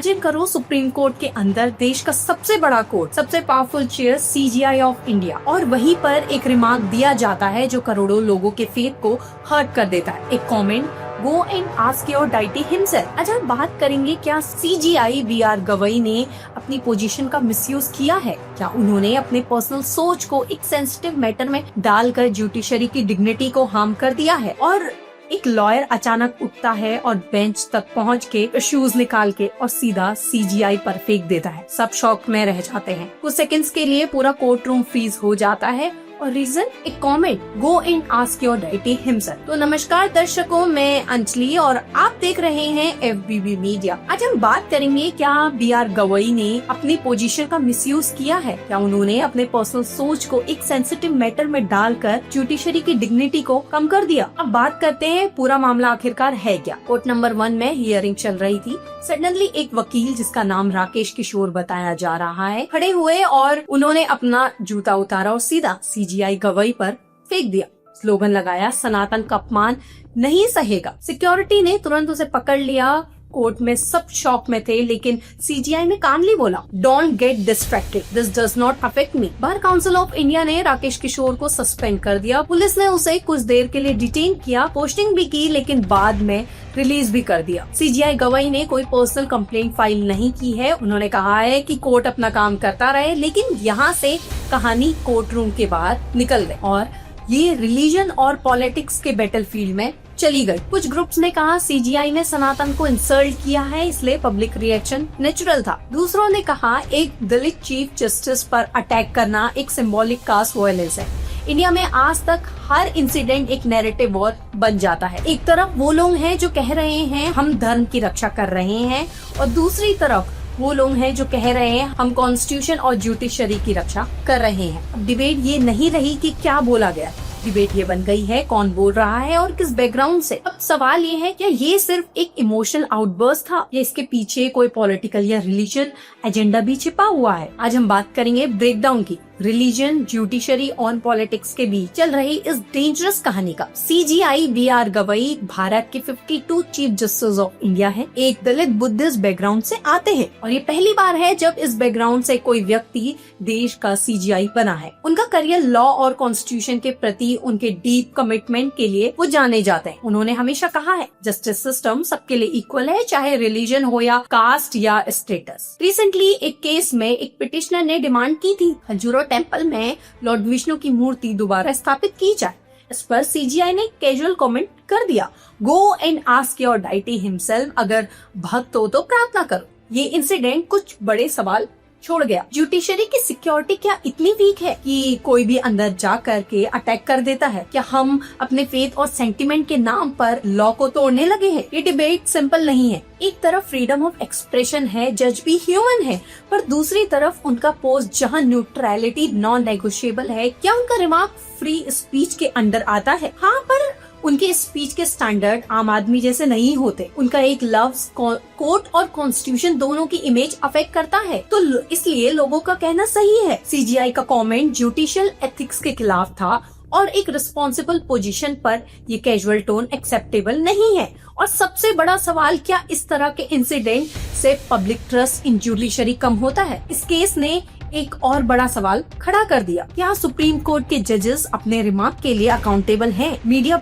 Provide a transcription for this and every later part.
Imagine करो supreme court के अंदर देश का सबसे बड़ा कोर्ट, सबसे powerful chair CGI of India, और वहीं पर एक रिमार्क दिया जाता है जो करोड़ों लोगों के फेथ को हर्ट कर देता है। एक comment, go and ask your deity himself. आज हम बात करेंगे, क्या सीजीआई वी.आर. गवई ने अपनी पोजीशन का मिसयूज किया है? क्या उन्होंने अपने पर्सनल सोच को एक सेंसिटिव मैटर में डालकर जुडिशरी की डिग्निटी को हार्म कर दिया है? और एक लॉयर अचानक उठता है और बेंच तक पहुंच के शूज निकाल के और सीधा सीजीआई पर फेंक देता है। सब शॉक में रह जाते हैं। कुछ सेकंड्स के लिए पूरा कोर्ट रूम फ्रीज हो जाता है और रीजन, एक comment, go and ask your deity himself. तो नमस्कार दर्शकों, मैं अंजलि और आप देख रहे हैं एफबीबी मीडिया। आज हम बात करेंगे, क्या वी.आर. गवई ने अपनी पोजीशन का मिसयूज किया है? क्या उन्होंने अपने पर्सनल सोच को एक सेंसिटिव मैटर में डालकर जुडिशरी की डिग्निटी को कम कर दिया? अब बात करते हैं पूरा मामला आखिरकार है क्या। कोर्ट नंबर 1 में हियरिंग चल रही थी। सडनली एक वकील, जिसका नाम राकेश किशोर बताया जा रहा है, खड़े हुए और उन्होंने अपना जूता उतारा और सीधा सीजीआई गवई पर फेंक दिया। स्लोगन लगाया, सनातन का अपमान नहीं सहेगा। सिक्योरिटी ने तुरंत उसे पकड़ लिया। कोर्ट में सब शॉक में थे, लेकिन सीजीआई ने कामली बोला, don't get distracted, this does not affect me. Bar council of India ने राकेश किशोर को सस्पेंड कर दिया। पुलिस ने उसे कुछ देर के लिए डिटेन किया, पोस्टिंग भी की, लेकिन बाद में रिलीज भी कर दिया। सीजीआई गवई ने कोई पर्सनल कंप्लेंट फाइल नहीं की है। उन्होंने कहा है कि कोर्ट अपना काम करता रहे, लेकिन यहाँ से कहानी कोर्ट रूम के बाहर निकल गई और ये रिलीजन और पॉलिटिक्स के बैटलफील्ड में चली गई। कुछ ग्रुप्स ने कहा सीजीआई ने सनातन को इंसल्ट किया है, इसलिए पब्लिक रिएक्शन नेचुरल था। दूसरों ने कहा एक दलित चीफ जस्टिस पर अटैक करना एक सिंबॉलिक कास्ट वायलेंस है। इंडिया में आज तक हर इंसिडेंट एक नैरेटिव वॉर बन जाता है। एक तरफ वो लोग हैं जो कह रहे हैं हम धर्म की रक्षा कर रहे हैं, और दूसरी तरफ वो लोग हैं जो कह रहे हैं हम कॉन्स्टिट्यूशन और जुडिशरी की रक्षा कर रहे हैं। अब डिबेट ये नहीं रही कि क्या बोला गया, डिबेट ये बन गई है कौन बोल रहा है और किस बैकग्राउंड से। अब सवाल ये है, क्या ये सिर्फ एक इमोशनल आउटबर्स्ट था या इसके पीछे कोई पॉलिटिकल या रिलीजन एजेंडा भी छिपा हुआ है? आज हम बात करेंगे ब्रेकडाउन की, रिलीजन, जुडिशरी और पॉलिटिक्स के बीच चल रही इस डेंजरस कहानी का। CGI VR. गवई भारत के 52 चीफ जस्टिस ऑफ इंडिया हैं। एक दलित बुद्धिस्ट बैकग्राउंड से आते हैं और ये पहली बार है जब इस बैकग्राउंड से कोई व्यक्ति देश का सीजीआई बना है। उनका करियर लॉ और कॉन्स्टिट्यूशन के प्रति उनके डीप कमिटमेंट के लिए वो जाने जाते हैं। उन्होंने हमेशा कहा है जस्टिस सिस्टम सबके लिए इक्वल है, चाहे रिलीजन हो या कास्ट या स्टेटस। रिसेंटली एक केस में एक पिटिशनर ने डिमांड की थी खजूरो टेम्पल में लॉर्ड विष्णु की मूर्ति दोबारा स्थापित की जाए। इस पर सीजीआई ने कैजुअल कमेंट कर दिया, go and ask your deity himself, अगर भक्त हो तो प्रार्थना करो। ये इंसिडेंट कुछ बड़े सवाल छोड़ गया। जुडिशरी की सिक्योरिटी क्या इतनी वीक है कि कोई भी अंदर जा करके अटैक कर देता है? क्या हम अपने फेथ और सेंटिमेंट के नाम पर लॉ को तोड़ने लगे हैं? ये डिबेट सिंपल नहीं है। एक तरफ फ्रीडम ऑफ एक्सप्रेशन है, जज भी ह्यूमन है, पर दूसरी तरफ उनका पोस्ट जहां न्यूट्रलिटी नॉन नेगोशिएबल है, क्या उनका रिमार्क फ्री स्पीच के अंडर आता है? हाँ, पर उनके स्पीच के स्टैंडर्ड आम आदमी जैसे नहीं होते। उनका एक लफ्ज कोर्ट और कॉन्स्टिट्यूशन दोनों की इमेज अफेक्ट करता है, तो इसलिए लोगों का कहना सही है। सीजीआई का कमेंट जुडिशियल एथिक्स के खिलाफ था और एक रिस्पॉन्सिबल पोजीशन पर ये कैजुअल टोन एक्सेप्टेबल नहीं है। और सबसे बड़ा सवाल, क्या इस तरह के इंसिडेंट से पब्लिक ट्रस्ट इन जुडिशरी कम होता है? इस केस ने एक और बड़ा सवाल खड़ा कर दिया, क्या सुप्रीम कोर्ट के जजेस अपने रिमार्क के लिए अकाउंटेबल हैं? मीडिया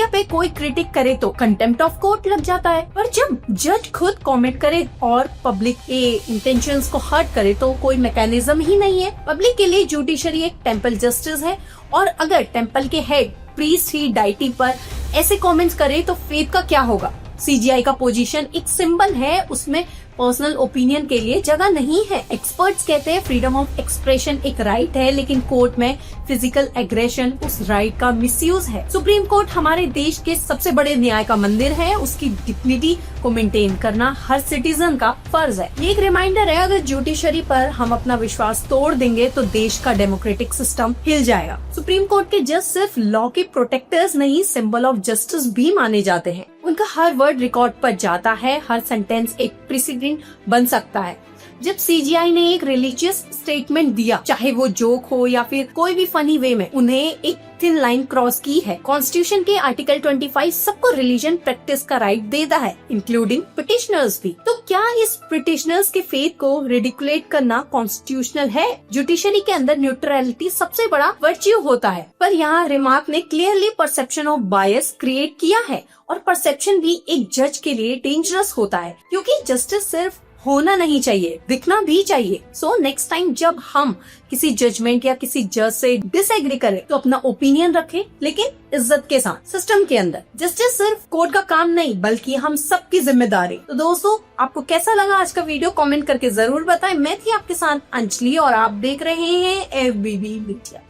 पे कोई क्रिटिक करे तो कंटेम्प्ट ऑफ कोर्ट लग जाता है, पर जब जज खुद कमेंट करे और पब्लिक के इंटेंशंस को हर्ट करे तो कोई मैकेनिज्म ही नहीं है। पब्लिक के लिए जुडिशरी एक टेम्पल जस्टिस है, और अगर टेम्पल के हेड प्रीस्ट ही डाइटी पर ऐसे कमेंट्स करे तो फेथ का क्या होगा? सीजीआई का पोजीशन एक सिंबल है, उसमें पर्सनल ओपिनियन के लिए जगह नहीं है। एक्सपर्ट्स कहते हैं फ्रीडम ऑफ एक्सप्रेशन एक राइट है, लेकिन कोर्ट में फिजिकल एग्रेशन उस राइट का मिसयूज है। सुप्रीम कोर्ट हमारे देश के सबसे बड़े न्याय का मंदिर है, उसकी डिग्निटी को मेंटेन करना हर सिटीजन का फर्ज है। ये एक रिमाइंडर है, अगर जुडिशरी पर हम अपना विश्वास तोड़ देंगे तो देश का डेमोक्रेटिक सिस्टम हिल जाएगा। सुप्रीम कोर्ट के जज सिर्फ लॉ के प्रोटेक्टर्स नहीं, सिंबल ऑफ जस्टिस भी माने जाते हैं। उनका हर वर्ड रिकॉर्ड पर जाता है, हर सेंटेंस एक प्रेसिडेंट बन सकता है। जब सीजीआई ने एक रिलीजियस स्टेटमेंट दिया, चाहे वो जोक हो या फिर कोई भी फनी वे में, उन्हें एक थिन लाइन क्रॉस की है। कॉन्स्टिट्यूशन के आर्टिकल 25 सबको रिलीजन प्रैक्टिस का राइट देता है, इंक्लूडिंग पिटिशनर्स भी। तो क्या इस पिटिशनर्स के फेथ को रिडिकुलेट करना कॉन्स्टिट्यूशनल है? जुडिशरी के अंदर न्यूट्रलिटी सबसे बड़ा वर्च्यू होता है, पर यहाँ रिमार्क ने clearly perception of bias create किया है, और परसेप्शन भी एक जज के लिए डेंजरस होता है, क्योंकि जस्टिस सिर्फ होना नहीं चाहिए, दिखना भी चाहिए। सो नेक्स्ट टाइम जब हम किसी जजमेंट या किसी जज से डिसएग्री करें तो अपना ओपिनियन रखें, लेकिन इज्जत के साथ, सिस्टम के अंदर। जस्टिस सिर्फ कोर्ट का काम नहीं, बल्कि हम सबकी जिम्मेदारी। तो दोस्तों, आपको कैसा लगा आज का वीडियो कमेंट करके जरूर बताएं। मैं थी आपके साथ अंजलि और आप देख रहे हैं FBB मीडिया।